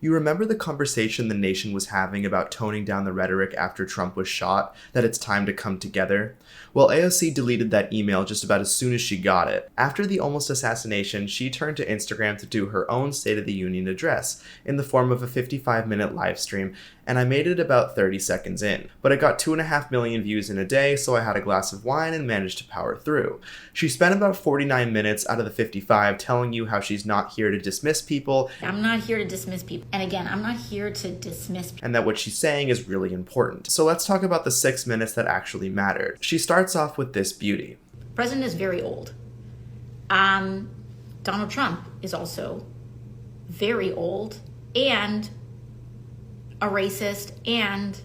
You remember the conversation the nation was having about toning down the rhetoric after Trump was shot, that it's time to come together? Well, AOC deleted that email just about as soon as she got it. After the almost assassination, she turned to Instagram to do her own State of the Union address in the form of a 55-minute live stream, and I made it about 30 seconds in. But it got 2.5 million views in a day, so I had a glass of wine and managed to power through. She spent about 49 minutes out of the 55 telling you how she's not here to dismiss people. I'm not here to dismiss people. And again, I'm not here to dismiss people. And that what she's saying is really important. So let's talk about the 6 minutes that actually mattered. She starts off with this beauty. The president is very old. Donald Trump is also very old and a racist and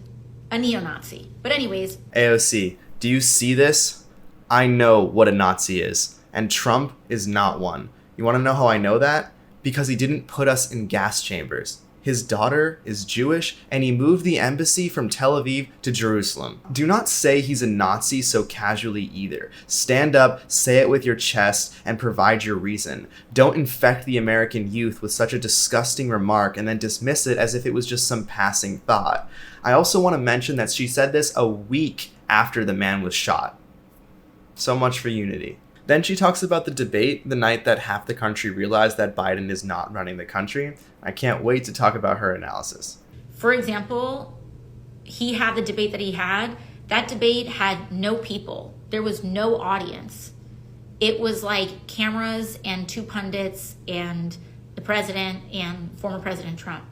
a neo-Nazi. But anyways. AOC, do you see this? I know what a Nazi is, and Trump is not one. You want to know how I know that? Because he didn't put us in gas chambers. His daughter is Jewish, and he moved the embassy from Tel Aviv to Jerusalem. Do not say he's a Nazi so casually either. Stand up, say it with your chest, and provide your reason. Don't infect the American youth with such a disgusting remark and then dismiss it as if it was just some passing thought. I also want to mention that she said this a week after the man was shot. So much for unity. Then she talks about the debate the night that half the country realized that Biden is not running the country. I can't wait to talk about her analysis. For example, he had the debate that he had. That debate had no people. There was no audience. It was like cameras and two pundits and the president and former President Trump.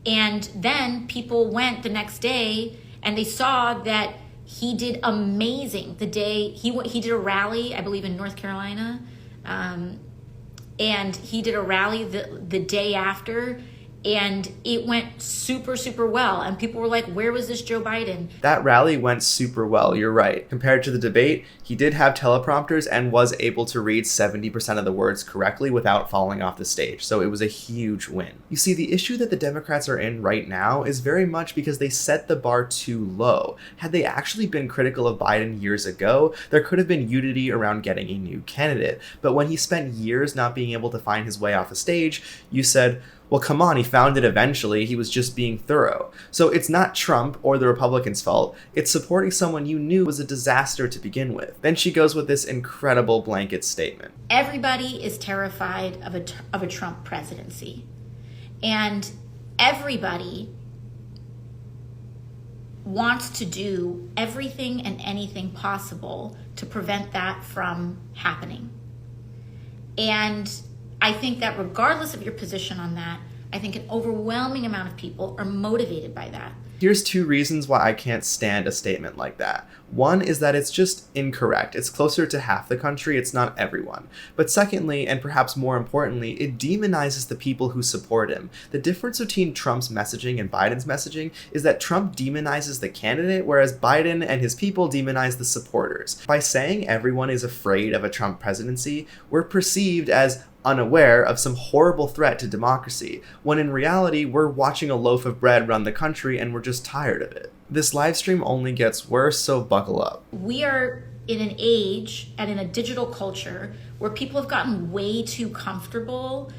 And then people went the next day and they saw that he did amazing the day he did a rally, I believe in North Carolina, and he did a rally the day after, and it went super, super well. And people were like, where was this Joe Biden? That rally went super well, you're right. Compared to the debate, he did have teleprompters and was able to read 70% of the words correctly without falling off the stage. So it was a huge win. You see, the issue that the Democrats are in right now is very much because they set the bar too low. Had they actually been critical of Biden years ago, there could have been unity around getting a new candidate. But when he spent years not being able to find his way off a stage, you said, well, come on, he found it eventually. He was just being thorough. So it's not Trump or the Republicans' fault. It's supporting someone you knew was a disaster to begin with. Then she goes with this incredible blanket statement. Everybody is terrified of a Trump presidency. And everybody wants to do everything and anything possible to prevent that from happening. And I think that regardless of your position on that, I think an overwhelming amount of people are motivated by that. Here's 2 reasons why I can't stand a statement like that. One is that it's just incorrect. It's closer to half the country, it's not everyone. But secondly, and perhaps more importantly, it demonizes the people who support him. The difference between Trump's messaging and Biden's messaging is that Trump demonizes the candidate, whereas Biden and his people demonize the supporters. By saying everyone is afraid of a Trump presidency, we're perceived as unaware of some horrible threat to democracy, when in reality, we're watching a loaf of bread run the country and we're just tired of it. This live stream only gets worse, so buckle up. We are in an age and in a digital culture where people have gotten way too comfortable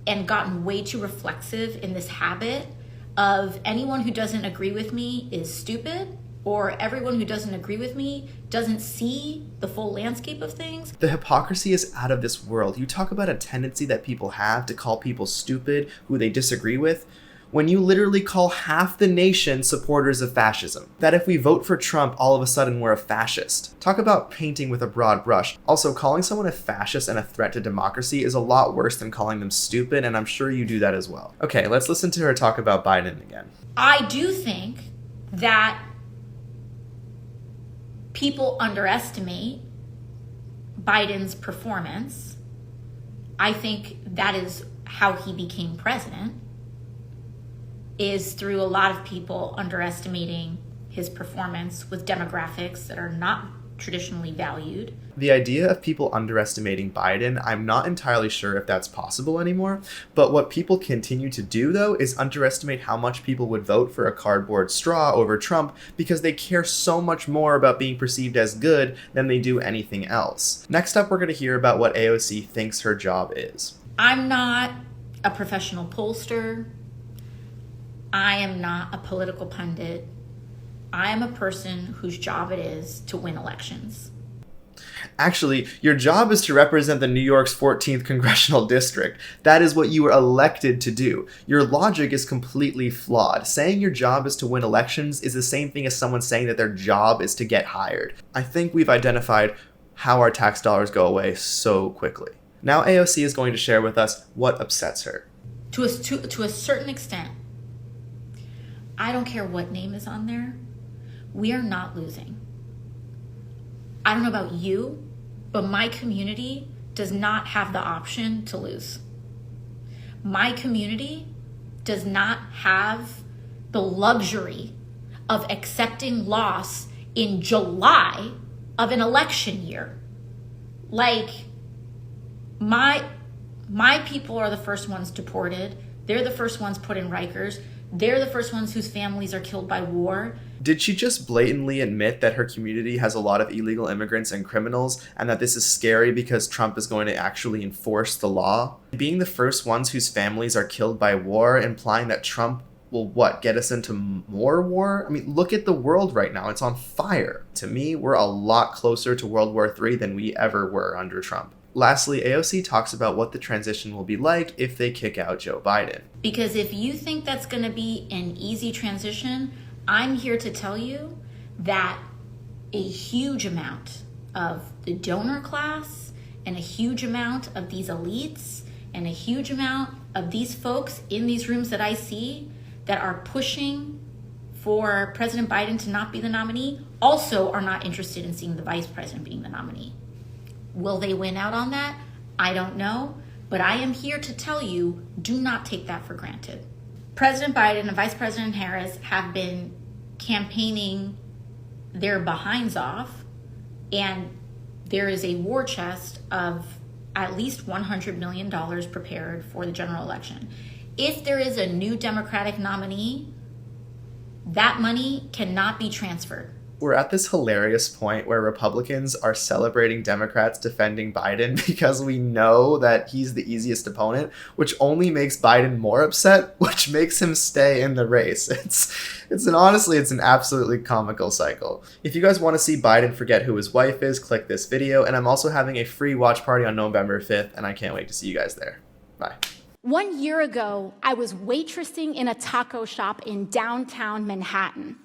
and gotten way too reflexive in this habit of anyone who doesn't agree with me is stupid, or everyone who doesn't agree with me doesn't see the full landscape of things. The hypocrisy is out of this world. You talk about a tendency that people have to call people stupid who they disagree with, when you literally call half the nation supporters of fascism. That if we vote for Trump, all of a sudden we're a fascist. Talk about painting with a broad brush. Also, calling someone a fascist and a threat to democracy is a lot worse than calling them stupid, and I'm sure you do that as well. Okay, let's listen to her talk about Biden again. I do think that people underestimate Biden's performance. I think that is how he became president, is through a lot of people underestimating his performance with demographics that are not traditionally valued. The idea of people underestimating Biden, I'm not entirely sure if that's possible anymore, but what people continue to do, though, is underestimate how much people would vote for a cardboard straw over Trump because they care so much more about being perceived as good than they do anything else. Next up, we're going to hear about what AOC thinks her job is. I'm not a professional pollster. I am not a political pundit. I am a person whose job it is to win elections. Actually, your job is to represent the New York's 14th congressional district. That is what you were elected to do. Your logic is completely flawed. Saying your job is to win elections is the same thing as someone saying that their job is to get hired. I think we've identified how our tax dollars go away so quickly. Now AOC is going to share with us what upsets her. To a certain extent, I don't care what name is on there. We are not losing. I don't know about you, but my community does not have the option to lose. My community does not have the luxury of accepting loss in July of an election year. Like, my people are the first ones deported. They're the first ones put in Rikers. They're the first ones whose families are killed by war. Did she just blatantly admit that her community has a lot of illegal immigrants and criminals, and that this is scary because Trump is going to actually enforce the law? Being the first ones whose families are killed by war, implying that Trump will, get us into more war? I mean, look at the world right now. It's on fire. To me, we're a lot closer to World War III than we ever were under Trump. Lastly, AOC talks about what the transition will be like if they kick out Joe Biden. Because if you think that's going to be an easy transition, I'm here to tell you that a huge amount of the donor class and a huge amount of these elites and a huge amount of these folks in these rooms that I see that are pushing for President Biden to not be the nominee also are not interested in seeing the vice president being the nominee. Will they win out on that? I don't know, but I am here to tell you, do not take that for granted. President Biden and Vice President Harris have been campaigning their behinds off, and there is a war chest of at least $100 million prepared for the general election. If there is a new Democratic nominee, that money cannot be transferred. We're at this hilarious point where Republicans are celebrating Democrats defending Biden because we know that he's the easiest opponent, which only makes Biden more upset, which makes him stay in the race. Honestly, it's an absolutely comical cycle. If you guys want to see Biden forget who his wife is, click this video. And I'm also having a free watch party on November 5th, and I can't wait to see you guys there. Bye. 1 year ago, I was waitressing in a taco shop in downtown Manhattan.